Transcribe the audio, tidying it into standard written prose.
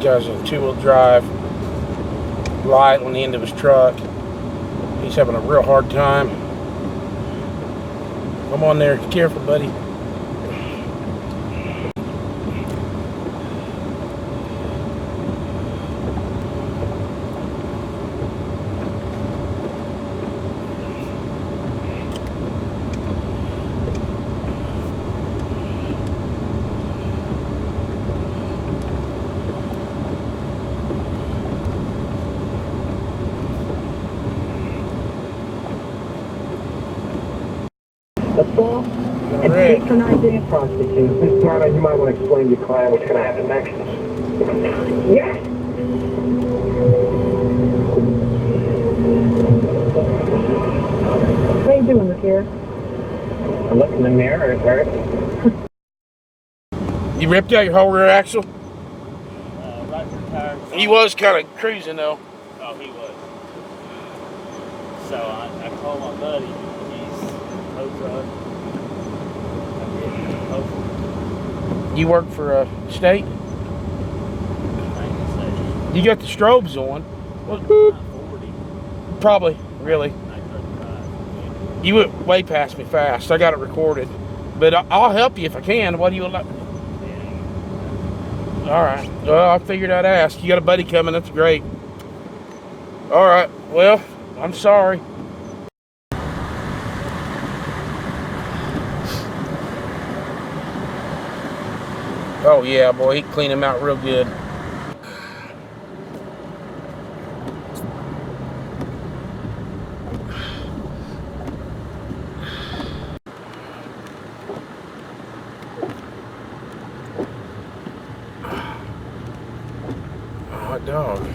guy's in two-wheel drive, light on the end of his truck. He's having a real hard time. Come on there, careful, buddy. Assault and patronizing prostitute. Mr. Marvin, you might want to explain to your client what's going to happen next. Yes! How you doing, Lakira? I look in the mirror, it hurts. You ripped out your whole rear axle? Right for the tire. He was kind of cruising, though. Oh, he was. So I called my buddy. He's tow truck. You work for state? You got the strobes on. Well, 40. probably, really. 935. You went way past me fast. I got it recorded. But I'll help you if I can. What do you like? All right. Well, I figured I'd ask. You got a buddy coming. That's great. All right. Well, I'm sorry. Oh, yeah, boy. He'd clean him out real good. Hot dog.